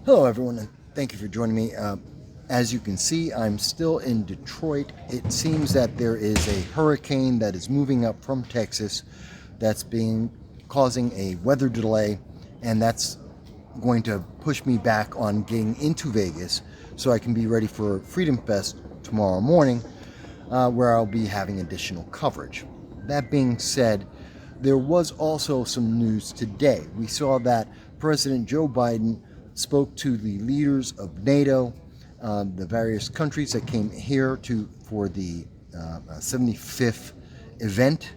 Hello, everyone, and thank you for joining me. As you can see, I'm still in Detroit. It seems that there is a hurricane that is moving up from Texas that's causing a weather delay, and that's going to push me back on getting into Vegas so I can be ready for Freedom Fest tomorrow morning, where I'll be having additional coverage. That being said, there was also some news today. We saw that President Joe Biden spoke to the leaders of NATO, the various countries that came here for the 75th event.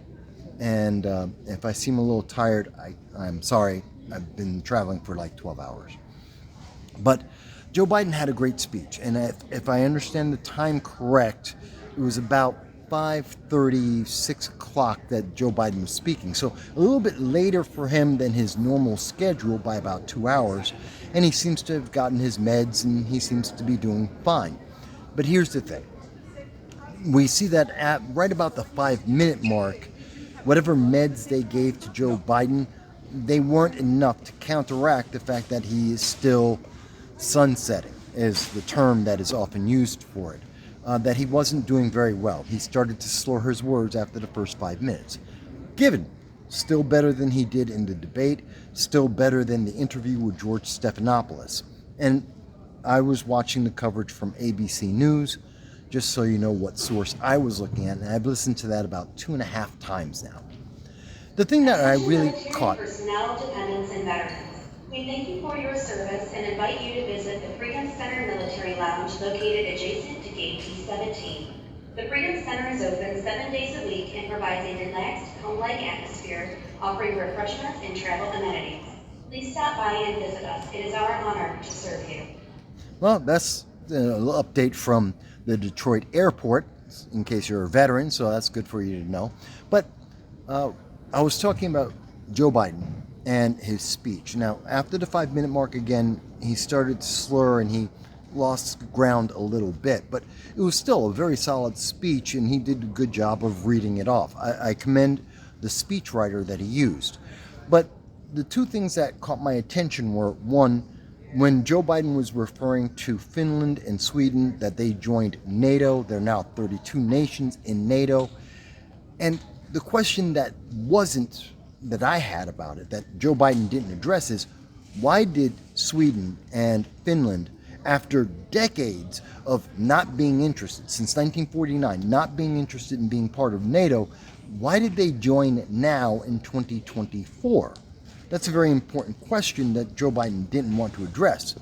And if I seem a little tired, I'm sorry. I've been traveling for like 12 hours. But Joe Biden had a great speech. And if I understand the time correct, it was about 5:30, 6 o'clock that Joe Biden was speaking. So a little bit later for him than his normal schedule by about 2 hours. And he seems to have gotten his meds and he seems to be doing fine. But here's the thing. We see that at right about the 5-minute mark, whatever meds they gave to Joe Biden, they weren't enough to counteract the fact that he is still sunsetting, is the term that is often used for it. That he wasn't doing very well. He started to slur his words after the first 5 minutes. Given, still better than he did in the debate, still better than the interview with George Stephanopoulos. And I was watching the coverage from ABC News, just so you know what source I was looking at, and I've listened to that about 2.5 times now. The thing that I really caught. Personnel, dependents, and veterans. We thank you for your service and invite you to visit the Freedom Center Military Lounge located adjacent to Gate T17. The Freedom Center is open 7 days a week and provides a relaxed, home-like atmosphere, offering refreshments and travel amenities. Please stop by and visit us. It is our honor to serve you. Well, that's a little update from the Detroit airport, in case you're a veteran, so that's good for you to know. But I was talking about Joe Biden and his speech. Now, after the 5-minute mark again, he started to slur and he lost ground a little bit, but it was still a very solid speech and he did a good job of reading it off. I commend the speechwriter that he used. But the two things that caught my attention were, one, when Joe Biden was referring to Finland and Sweden, that they joined NATO. There are now 32 nations in NATO. And the question that I had about it, that Joe Biden didn't address, is why did Sweden and Finland, after decades of not being interested, since 1949, not being interested in being part of NATO, why did they join now in 2024? That's a very important question that Joe Biden didn't want to address.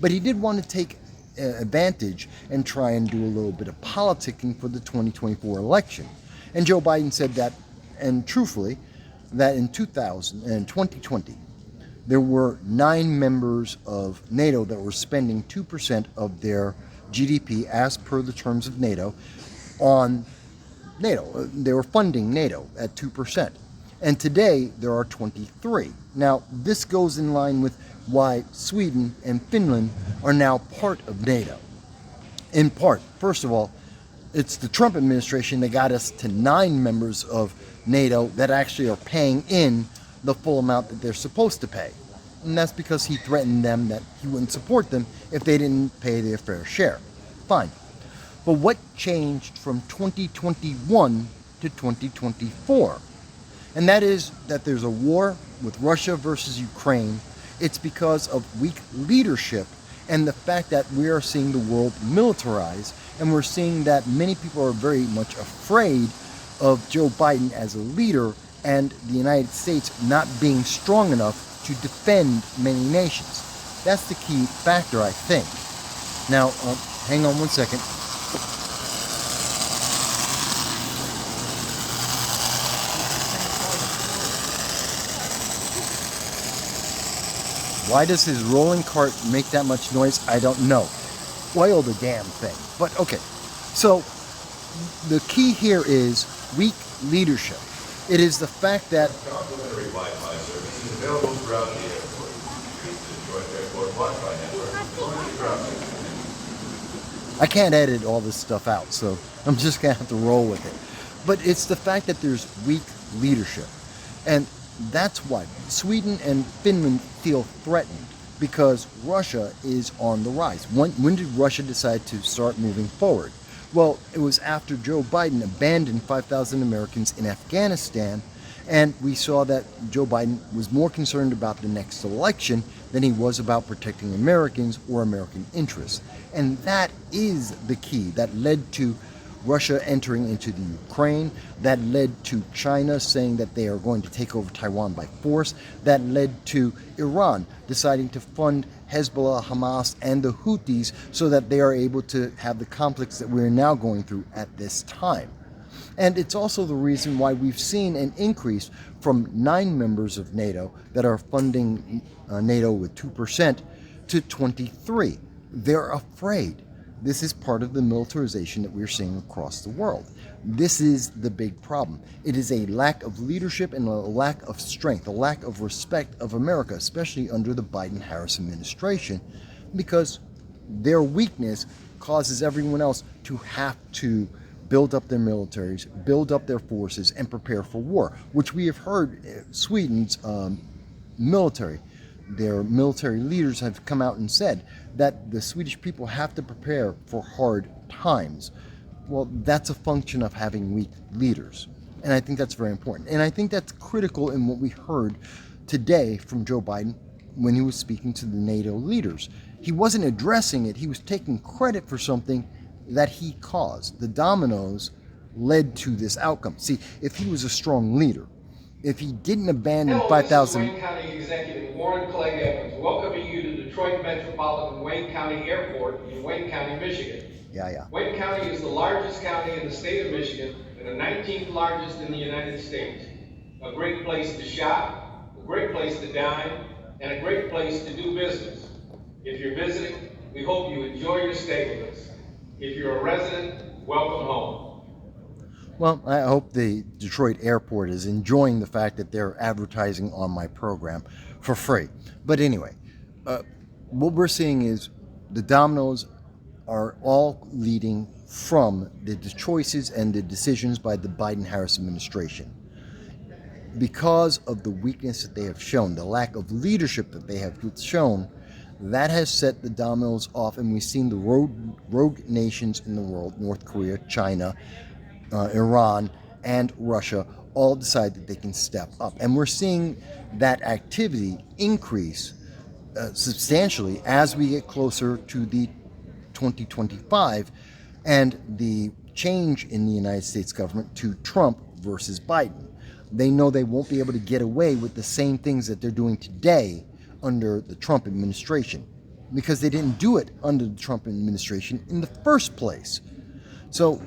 But he did want to take advantage and try and do a little bit of politicking for the 2024 election. And Joe Biden said that, and truthfully, that in 2020, there were 9 members of NATO that were spending 2% of their GDP, as per the terms of NATO, on NATO. They were funding NATO at 2%. And today, there are 23. Now, this goes in line with why Sweden and Finland are now part of NATO. In part, first of all, it's the Trump administration that got us to 9 members of NATO that actually are paying in the full amount that they're supposed to pay. And that's because he threatened them that he wouldn't support them if they didn't pay their fair share. Fine. But what changed from 2021 to 2024? And that is that there's a war with Russia versus Ukraine. It's because of weak leadership and the fact that we are seeing the world militarize, and we're seeing that many people are very much afraid of Joe Biden as a leader and the United States not being strong enough to defend many nations. That's the key factor, I think. Now, hang on one second. Why does his rolling cart make that much noise? I don't know. Oil the damn thing. But okay, so the key here is weak leadership. It is the fact that Complimentary Wi-Fi service is available throughout the airport. Use the Detroit Airport Wi-Fi network. I can't edit all this stuff out, so I'm just going to have to roll with it. But it's the fact that there's weak leadership. And that's why Sweden and Finland feel threatened. because Russia is on the rise. When did Russia decide to start moving forward? Well, it was after Joe Biden abandoned 5,000 Americans in Afghanistan, and we saw that Joe Biden was more concerned about the next election than he was about protecting Americans or American interests. And that is the key that led to Russia entering into the Ukraine, that led to China saying that they are going to take over Taiwan by force, that led to Iran deciding to fund Hezbollah, Hamas, and the Houthis so that they are able to have the conflicts that we're now going through at this time. And it's also the reason why we've seen an increase from 9 members of NATO that are funding NATO with 2% to 23. They're afraid. This is part of the militarization that we're seeing across the world. This is the big problem. It is a lack of leadership and a lack of strength, a lack of respect of America, especially under the Biden-Harris administration, because their weakness causes everyone else to have to build up their militaries, build up their forces, and prepare for war, which we have heard Sweden's military. Their military leaders have come out and said that the Swedish people have to prepare for hard times. Well, that's a function of having weak leaders. And I think that's very important. And I think that's critical in what we heard today from Joe Biden when he was speaking to the NATO leaders. He wasn't addressing it. He was taking credit for something that he caused. The dominoes led to this outcome. See, if he was a strong leader, if he didn't abandon 5,000... Wayne County Executive Warren Clay Evans, welcoming you to Detroit Metropolitan Wayne County Airport in Wayne County, Michigan. Yeah. Wayne County is the largest county in the state of Michigan and the 19th largest in the United States. A great place to shop, a great place to dine, and a great place to do business. If you're visiting, we hope you enjoy your stay with us. If you're a resident, welcome home. Well, I hope the Detroit airport is enjoying the fact that they're advertising on my program for free. But anyway, what we're seeing is the dominoes are all leading from the choices and the decisions by the Biden-Harris administration. Because of the weakness that they have shown, the lack of leadership that they have shown, that has set the dominoes off, and we've seen the rogue nations in the world, North Korea, China, Iran, and Russia, all decide that they can step up. And we're seeing that activity increase substantially as we get closer to the 2025 and the change in the United States government to Trump versus Biden. They know they won't be able to get away with the same things that they're doing today under the Trump administration, because they didn't do it under the Trump administration in the first place. So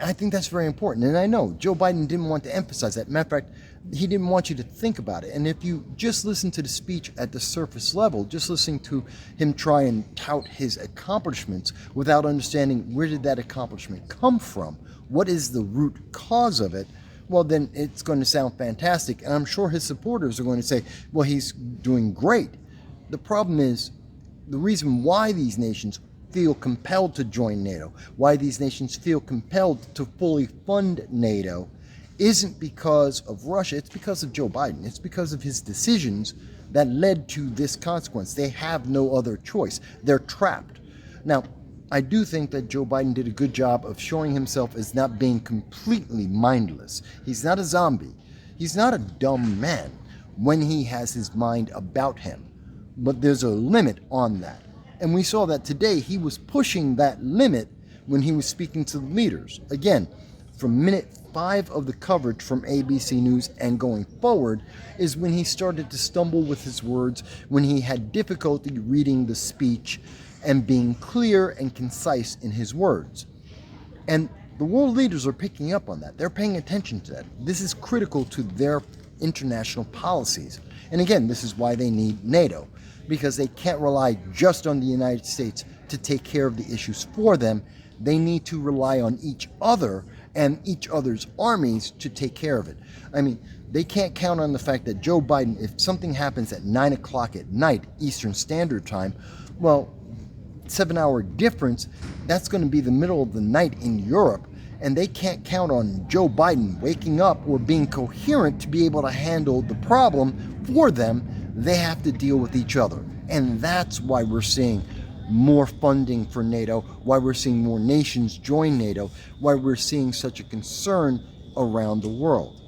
I think that's very important. And I know Joe Biden didn't want to emphasize that. Matter of fact, he didn't want you to think about it. And if you just listen to the speech at the surface level, just listening to him try and tout his accomplishments without understanding where did that accomplishment come from, what is the root cause of it, well, then it's going to sound fantastic. And I'm sure his supporters are going to say, well, he's doing great. The problem is, the reason why these nations feel compelled to join NATO, why these nations feel compelled to fully fund NATO, isn't because of Russia, it's because of Joe Biden. It's because of his decisions that led to this consequence. They have no other choice. They're trapped. Now, I do think that Joe Biden did a good job of showing himself as not being completely mindless. He's not a zombie. He's not a dumb man when he has his mind about him. But there's a limit on that. And we saw that today he was pushing that limit when he was speaking to the leaders. Again, from minute 5 of the coverage from ABC News and going forward is when he started to stumble with his words, when he had difficulty reading the speech and being clear and concise in his words. And the world leaders are picking up on that. They're paying attention to that. This is critical to their international policies. And again, this is why they need NATO, because they can't rely just on the United States to take care of the issues for them. They need to rely on each other and each other's armies to take care of it. I mean, they can't count on the fact that Joe Biden, if something happens at 9 o'clock at night, Eastern Standard Time, well, 7-hour difference, that's going to be the middle of the night in Europe, and they can't count on Joe Biden waking up or being coherent to be able to handle the problem for them. They have to deal with each other. And that's why we're seeing more funding for NATO, why we're seeing more nations join NATO, why we're seeing such a concern around the world.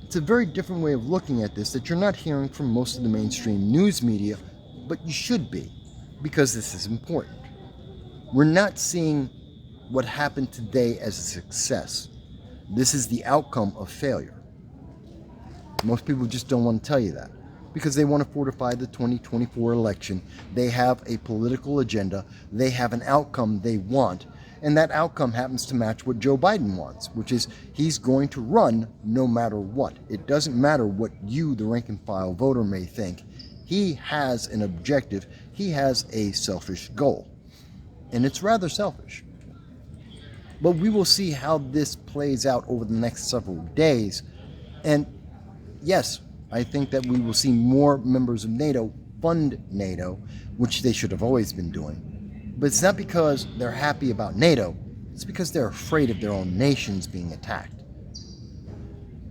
It's a very different way of looking at this that you're not hearing from most of the mainstream news media, but you should be, because this is important. We're not seeing what happened today as a success. This is the outcome of failure. Most people just don't want to tell you that because they want to fortify the 2024 election. They have a political agenda. They have an outcome they want. And that outcome happens to match what Joe Biden wants, which is he's going to run no matter what. It doesn't matter what you, the rank and file voter, may think. He has an objective. He has a selfish goal. And it's rather selfish. But we will see how this plays out over the next several days. And yes, I think that we will see more members of NATO fund NATO, which they should have always been doing. But it's not because they're happy about NATO. It's because they're afraid of their own nations being attacked.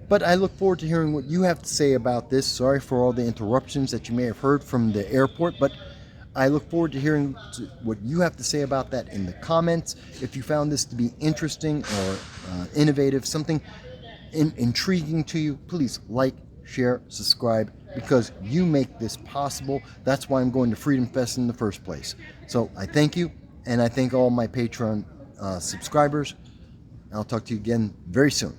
But I look forward to hearing what you have to say about this. Sorry for all the interruptions that you may have heard from the airport, but I look forward to hearing what you have to say about that in the comments. If you found this to be interesting or innovative, something intriguing to you, please like, share, subscribe, because you make this possible. That's why I'm going to Freedom Fest in the first place. So I thank you, and I thank all my Patreon subscribers. I'll talk to you again very soon.